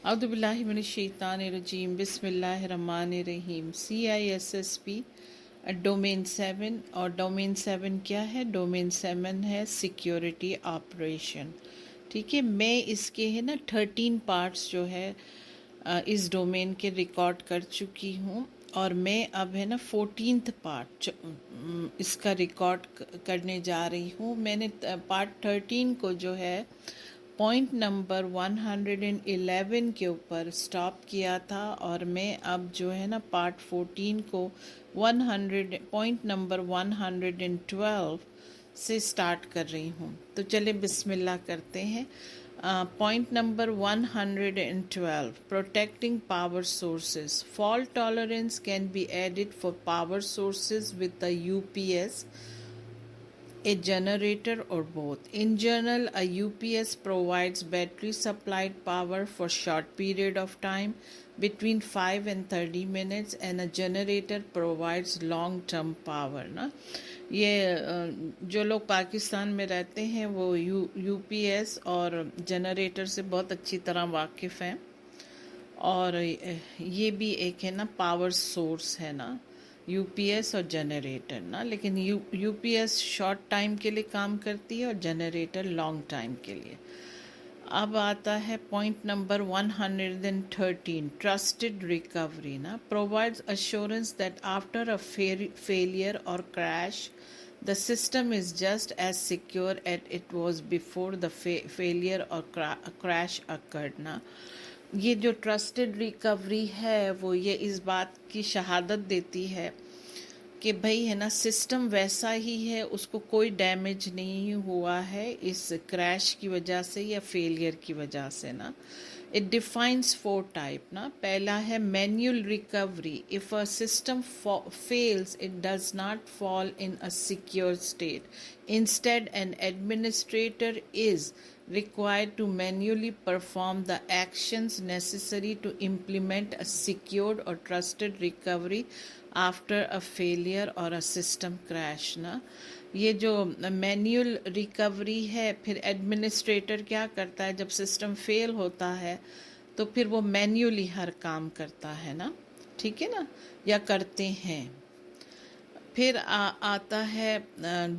اعوذ باللہ من الشیطان الرجیم بسم اللہ الرحمن الرحیم CISSP ڈومین 7 اور ڈومین 7 کیا ہے؟ ڈومین 7 ہے سیکیورٹی آپریشن. ٹھیک ہے، میں اس کے ہے نا 13 پارٹس جو ہے اس ڈومین کے ریکارڈ کر چکی ہوں، اور میں اب ہے نا 14th پارٹ اس کا ریکارڈ کرنے جا رہی ہوں. میں نے پارٹ 13 کو جو ہے پوائنٹ نمبر 111 کے اوپر سٹاپ کیا تھا، اور میں اب جو ہے نا پارٹ 14 کو 100 پوائنٹ نمبر 112 سے سٹارٹ کر رہی ہوں. تو چلے بسم اللہ کرتے ہیں. Point number 112 protecting power sources. Fault tolerance can be added for power sources with a UPS, a generator, or both. In general, a UPS provides battery supplied power for short period of time between 5 and 30 minutes, and a generator provides long term power. نا یہ جو لوگ پاکستان میں رہتے ہیں وہ U P S اور generator سے بہت اچھی طرح واقف ہیں، اور یہ بھی ایک ہے نا پاور سورس ہے نا، یو پی ایس اور جنریٹر نا. لیکن U P S short time کے لیے کام کرتی ہے اور جنریٹر لانگ ٹائم کے لیے. اب آتا ہے پوائنٹ نمبر 113 ٹرسٹڈ ریکوری نا. Provides assurance that after a failure or crash the system is just as secure as it was before the failure or crash occurred نا. یہ جو ٹرسٹڈ ریکوری ہے وہ یہ اس بات کی شہادت دیتی ہے کہ بھئی ہے نا سسٹم ویسا ہی ہے، اس کو کوئی ڈیمیج نہیں ہوا ہے اس کریش کی وجہ سے یا فیلئر کی وجہ سے نا. اٹ ڈیفائنس 4 ٹائپ نا. پہلا ہے manual recovery. If a system feels it does not fall in a secure state. Instead an administrator is required to manually perform the actions necessary to implement a secured or trusted recovery after a failure or a system crash نا. یہ جو manual recovery ہے، پھر administrator کیا کرتا ہے جب system fail ہوتا ہے تو پھر وہ مینیولی ہر کام کرتا ہے نا. ٹھیک ہے نا، یا کرتے ہیں. پھر آتا ہے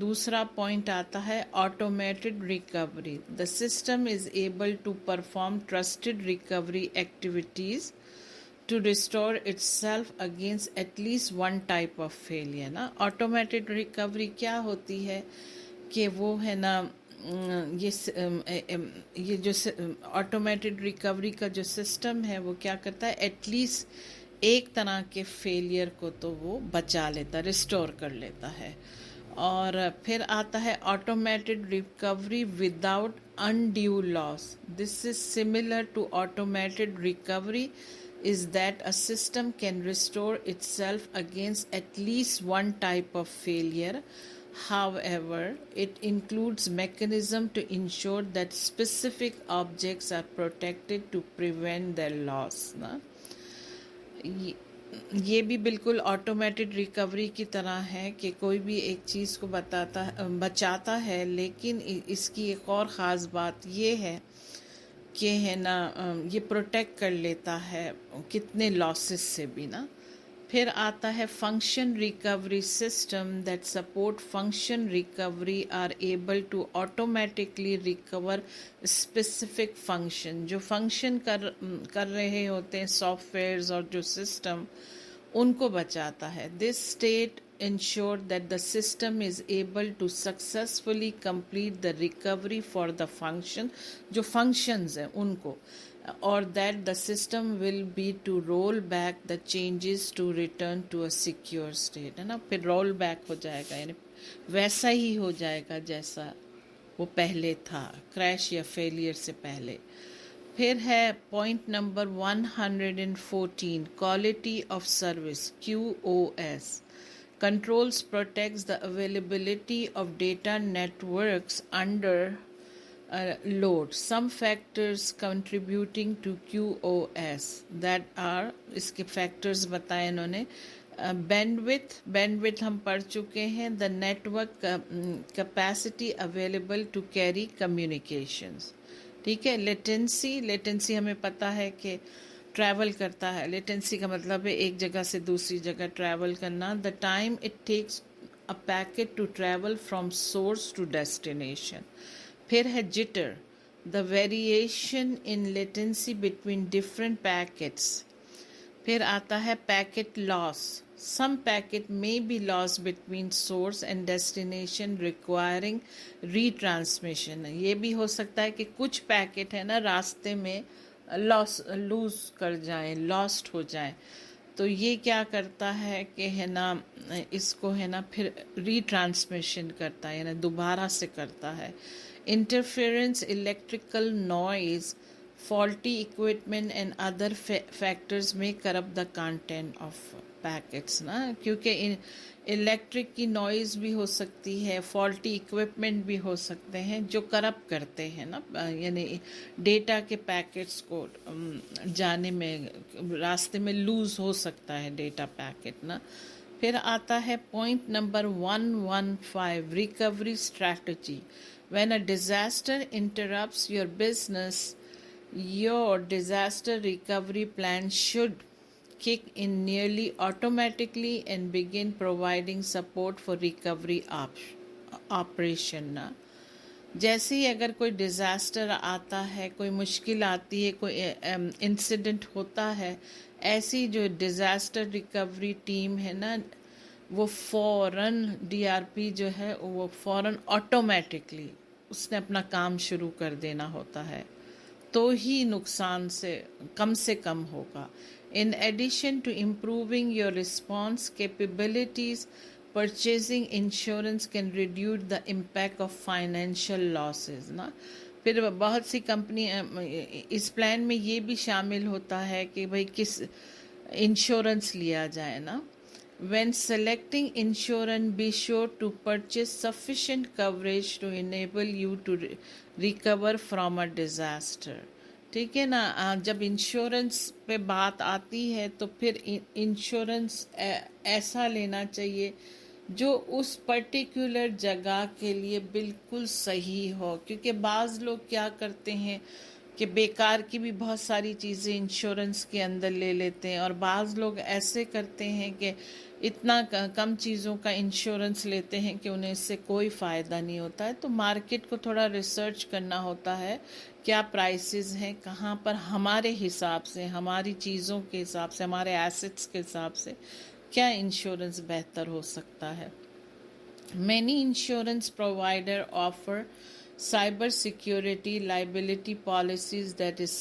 دوسرا پوائنٹ آتا ہے automated recovery. The system is able to perform trusted recovery activities to restore itself against at least one type of failure نا. آٹومیٹڈ ریکوری کیا ہوتی ہے کہ وہ ہے نا یہ جو آٹومیٹڈ ریکوری کا جو سسٹم ہے وہ کیا کرتا ہے، ایٹ لیسٹ ایک طرح کے فیلئر کو تو وہ بچا لیتا، ریسٹور کر لیتا ہے. اور پھر آتا ہے automated recovery without undue loss. This is similar to automated recovery is that a system can restore itself against at least one type of failure. However, it includes mechanism to ensure that specific objects are protected to prevent their loss نا. یہ بھی بالکل automated recovery کی طرح ہے کہ کوئی بھی ایک چیز کو بچاتا ہے، لیکن اس کی ایک اور خاص بات یہ ہے کہ ہے نا یہ پروٹیکٹ کر لیتا ہے کتنے لاسز سے بھی نا. پھر آتا ہے function recovery system that support function recovery are able to automatically recover specific function. جو فنکشن کر رہے ہوتے ہیں سافٹ ویئرز اور جو سسٹم، ان کو بچاتا ہے. This state ensure that the system is able to successfully complete the recovery for the function جو functions ہیں ان کو، or that the system will be to roll back the changes to return to a secure state ہے نا. پھر roll back ہو جائے گا، یعنی ویسا ہی ہو جائے گا جیسا وہ پہلے تھا، کریش یا فیلئر سے پہلے. پھر ہے point number 114 quality of service QoS. Controls protects the availability of data networks under load. Some factors contributing to QoS that are اس کے factors بتائے انہوں نے. bandwidth ہم پڑھ چکے ہیں. the network capacity available to carry communications. ٹھیک ہے. لیٹنسی ہمیں پتہ ہے کہ ٹریول کرتا ہے. لیٹنسی کا مطلب ہے ایک جگہ سے دوسری جگہ ٹریول کرنا. The time it takes a packet to travel from source to destination. پھر ہے jitter, the variation in latency between different packets. پھر آتا ہے packet loss. Some packet may be lost between source and destination requiring retransmission. یہ بھی ہو سکتا ہے کہ کچھ پیکٹ ہے نا راستے میں لوز کر جائیں, لاسٹ ہو جائیں. تو یہ کیا کرتا ہے کہ ہے نا اس کو ہے نا پھر ری ٹرانسمیشن کرتا ہے, یعنی دوبارہ سے کرتا ہے. Interference, electrical noise, faulty equipment and other factors may corrupt the content of packets نا, کیونکہ الیکٹرک کی نوائز بھی ہو سکتی ہے, فالٹی اکوپمنٹ بھی ہو سکتے ہیں جو کرپٹ کرتے ہیں نا, یعنی ڈیٹا کے پیکٹس کو جانے میں راستے میں لوز ہو سکتا ہے ڈیٹا پیکٹ نا. پھر آتا ہے point number 115, recovery strategy. When a disaster interrupts your business, your disaster recovery plan should kick in nearly automatically and begin providing support for recovery operation نا. جیسے ہی اگر کوئی ڈیزاسٹر آتا ہے, کوئی مشکل آتی ہے, کوئی انسیڈنٹ ہوتا ہے, ایسی جو ڈیزاسٹر ریکوری ٹیم ہے نا وہ فوراً ڈی آر پی جو ہے وہ فوراً آٹومیٹکلی اس نے اپنا کام شروع کر دینا ہوتا ہے, تو ہی نقصان سے کم ہوگا. In addition to improving your response capabilities, purchasing insurance can reduce the impact of financial losses نا. پھر بہت سی کمپنی اس پلان میں یہ بھی شامل ہوتا ہے کہ بھئی کس انشورنس لیا جائے نا. When selecting insurance, be sure to purchase sufficient coverage to enable you to recover from a disaster. ٹھیک ہے نا. جب انشورنس پہ بات آتی ہے تو پھر انشورنس ایسا لینا چاہیے جو اس پرٹیکولر جگہ کے لیے بالکل صحیح ہو, کیونکہ بعض لوگ کیا کرتے ہیں کہ بیکار کی بھی بہت ساری چیزیں انشورنس کے اندر لے لیتے ہیں, اور بعض لوگ ایسے کرتے ہیں کہ اتنا کم چیزوں کا انشورنس لیتے ہیں کہ انہیں اس سے کوئی فائدہ نہیں ہوتا ہے. تو مارکیٹ کو تھوڑا ریسرچ کرنا ہوتا ہے, کیا پرائسز ہیں, کہاں پر ہمارے حساب سے, ہماری چیزوں کے حساب سے, ہمارے ایسٹس کے حساب سے کیا انشورنس بہتر ہو سکتا ہے. Many insurance provider offer cyber security liability policies that is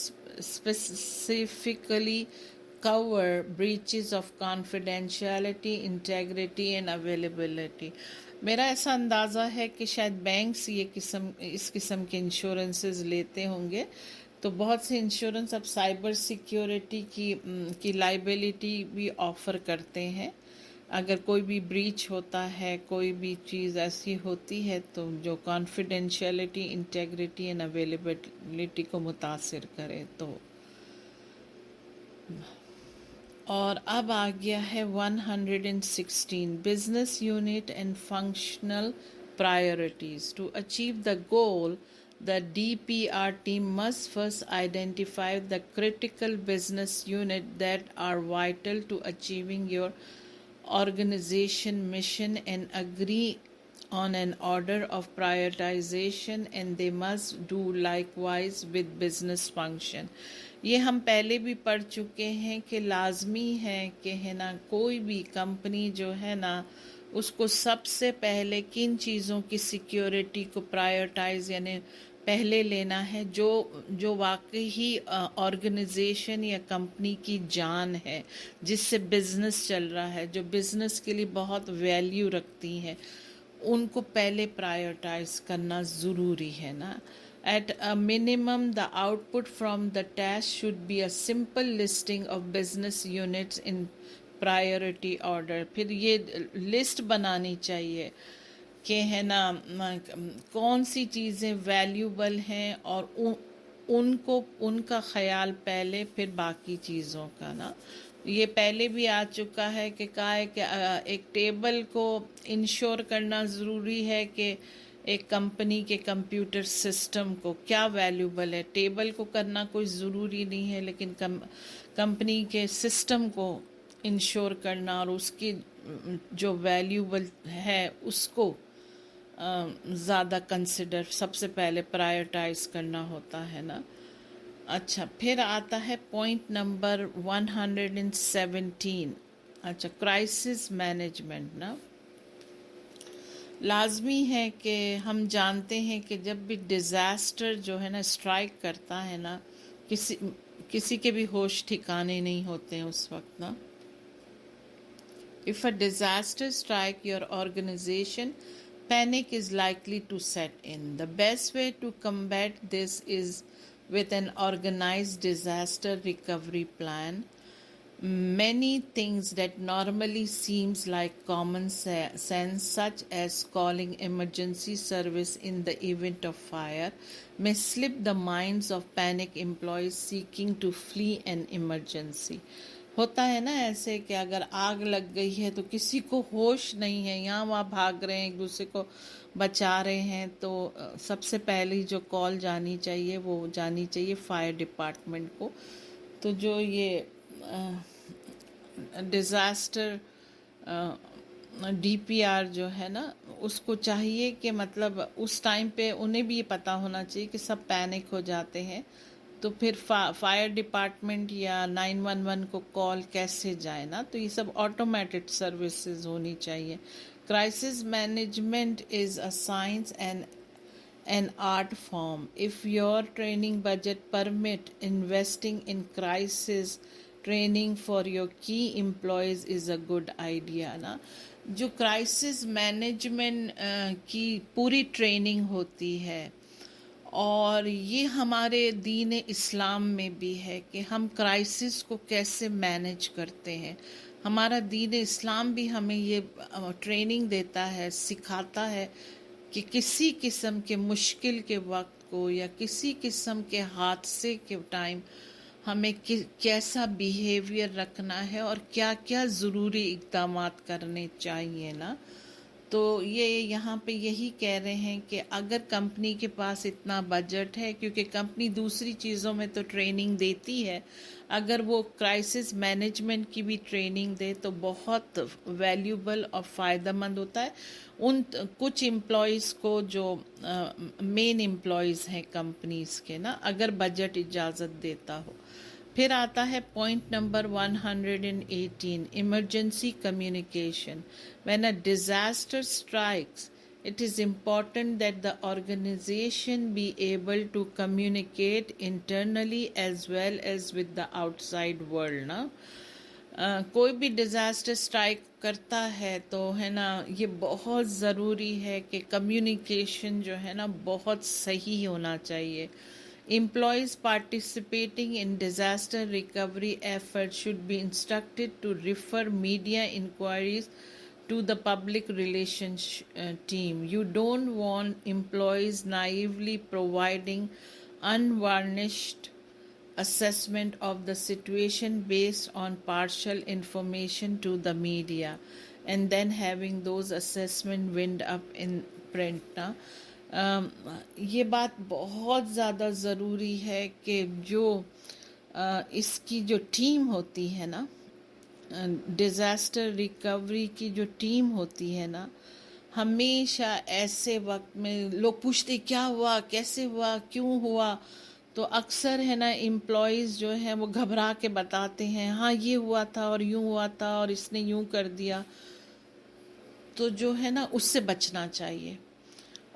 specifically cover breaches of confidentiality, integrity and availability. میرا ایسا اندازہ ہے کہ شاید بینکس اس قسم کے انشورنسز لیتے ہوں گے. تو بہت سے انشورنس اب سائبر سیکیورٹی کی لائبلٹی بھی آفر کرتے ہیں. اگر کوئی بھی بریچ ہوتا ہے, کوئی بھی چیز ایسی ہوتی ہے تو جو کانفیڈینشیلٹی, انٹیگریٹی اینڈ اویلیبلٹی کو متاثر کرے تو. اور اب آ گیا ہے 116, business unit and functional priorities. To achieve the goal, the DPR team must first identify the critical business unit that are vital to achieving your organization mission and agree on an order of prioritization, and they must do likewise with business function. یہ ہم پہلے بھی پڑھ چکے ہیں کہ لازمی ہے کہ ہے نا کوئی بھی کمپنی جو ہے نا اس کو سب سے پہلے کن چیزوں کی سیکیورٹی کو پرائیورٹائز یعنی پہلے لینا ہے, جو واقعی آرگنائزیشن یا کمپنی کی جان ہے, جس سے بزنس چل رہا ہے, جو بزنس کے لیے بہت ویلیو رکھتی ہیں, ان کو پہلے پرائیورٹائز کرنا ضروری ہے نا. At a minimum, the output from the task should be a simple listing of business units in priority order. پھر یہ لسٹ بنانی چاہیے کہ ہے نا کون سی چیزیں ویلیوبل ہیں اور ان کا خیال پہلے, پھر باقی چیزوں کا نا. یہ پہلے بھی آ چکا ہے کہ کہا ہے کہ ایک ٹیبل کو انشور کرنا ضروری ہے کہ ایک کمپنی کے کمپیوٹر سسٹم کو کیا ویلیوبل ہے. ٹیبل کو کرنا کوئی ضروری نہیں ہے، لیکن کمپنی کے سسٹم کو انشور کرنا اور اس کی جو ویلیوبل ہے اس کو زیادہ کنسیڈر سب سے پہلے پرائرٹائز کرنا ہوتا ہے نا. اچھا، پھر آتا ہے پوائنٹ نمبر 117. اچھا، کرائسس مینجمنٹ نا. لازمی ہے کہ ہم جانتے ہیں کہ جب بھی ڈیزاسٹر جو ہے نا اسٹرائک کرتا ہے نا، کسی کے بھی ہوش ٹھکانے نہیں ہوتے ہیں اس وقت نا. If a disaster strike your organization, panic is likely to set in. The best way to combat this is with an organized disaster recovery plan. Many things that normally seems like common sense, such as calling emergency service in the event of fire, may slip the minds of panic employees seeking to flee an emergency. ہوتا ہے نا ایسے کہ اگر آگ لگ گئی ہے تو کسی کو ہوش نہیں ہے، یہاں وہاں بھاگ رہے ہیں، ایک دوسرے کو بچا رہے ہیں، تو سب سے پہلی جو کال جانی چاہیے وہ جانی چاہیے فائر ڈپارٹمنٹ کو. تو جو یہ ڈیزاسٹر ڈی پی آر جو ہے نا، اس کو چاہیے کہ مطلب اس ٹائم پہ انہیں بھی یہ پتہ ہونا چاہیے کہ سب پینک ہو جاتے ہیں، تو پھر فائر ڈپارٹمنٹ یا 911 کو کال کیسے جائے نا. تو یہ سب آٹومیٹڈ سروسز ہونی چاہیے. Crisis management is a science and an art form. If your training budget permit, investing in crisis training for your key employees is a good idea نا. جو کرائسس مینجمنٹ کی پوری ٹریننگ ہوتی ہے، اور یہ ہمارے دین اسلام میں بھی ہے کہ ہم کرائسس کو کیسے مینج کرتے ہیں. ہمارا دین اسلام بھی ہمیں یہ ٹریننگ دیتا ہے، سکھاتا ہے کہ کسی قسم کے مشکل کے وقت کو یا کسی قسم کے حادثے کے ٹائم ہمیں کیسا بیہیویئر رکھنا ہے اور کیا کیا ضروری اقدامات کرنے چاہیے نا. تو یہ یہاں پہ یہی کہہ رہے ہیں کہ اگر کمپنی کے پاس اتنا بجٹ ہے، کیونکہ کمپنی دوسری چیزوں میں تو ٹریننگ دیتی ہے، اگر وہ کرائسس مینجمنٹ کی بھی ٹریننگ دے تو بہت ویلیوبل اور فائدہ مند ہوتا ہے. ان کچھ امپلائیز کو جو مین امپلائیز ہیں کمپنیز کے نا، اگر بجٹ اجازت دیتا ہو. پھر آتا ہے point number 118. Emergency communication. When a disaster strikes, it is important that the organization be able to communicate internally as well as with the outside world نا. کوئی بھی ڈیزاسٹر اسٹرائک کرتا ہے تو ہے نا، یہ بہت ضروری ہے کہ کمیونیکیشن جو ہے نا بہت صحیح ہونا چاہیے. Employees participating in disaster recovery efforts should be instructed to refer media inquiries to the public relations team. You don't want employees naively providing unvarnished assessment of the situation based on partial information to the media and then having those assessment wind up in print نا. یہ بات بہت زیادہ ضروری ہے کہ جو اس کی جو ٹیم ہوتی ہے نا، ڈیزاسٹر ریکوری کی جو ٹیم ہوتی ہے نا، ہمیشہ ایسے وقت میں لوگ پوچھتے کیا ہوا، کیسے ہوا، کیوں ہوا، تو اکثر ہے نا امپلائیز جو ہیں وہ گھبرا کے بتاتے ہیں ہاں یہ ہوا تھا اور یوں ہوا تھا اور اس نے یوں کر دیا. تو جو ہے نا اس سے بچنا چاہیے.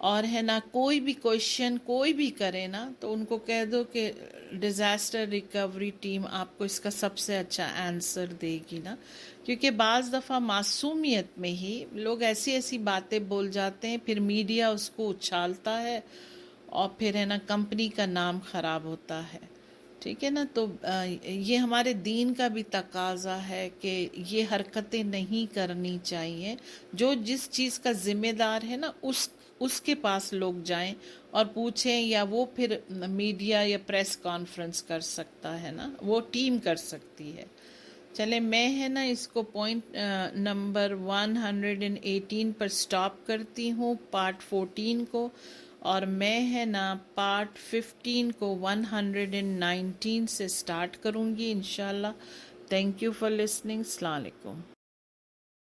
اور ہے نا کوئی بھی کویشچن کوئی بھی کرے نا تو ان کو کہہ دو کہ ڈیزاسٹر ریکوری ٹیم آپ کو اس کا سب سے اچھا آنسر دے گی نا. کیونکہ بعض دفعہ معصومیت میں ہی لوگ ایسی ایسی باتیں بول جاتے ہیں، پھر میڈیا اس کو اچھالتا ہے اور پھر ہے نا کمپنی کا نام خراب ہوتا ہے. ٹھیک ہے نا. تو یہ ہمارے دین کا بھی تقاضا ہے کہ یہ حرکتیں نہیں کرنی چاہیے. جو جس چیز کا ذمہ دار ہے نا اس کے پاس لوگ جائیں اور پوچھیں، یا وہ پھر میڈیا یا پریس کانفرنس کر سکتا ہے نا، وہ ٹیم کر سکتی ہے. چلے میں ہے نا اس کو پوائنٹ نمبر 118 پر سٹاپ کرتی ہوں، پارٹ 14 کو، اور میں ہے نا پارٹ 15 کو 119 سے سٹارٹ کروں گی انشاءاللہ۔ Thank you for listening. السلام علیکم۔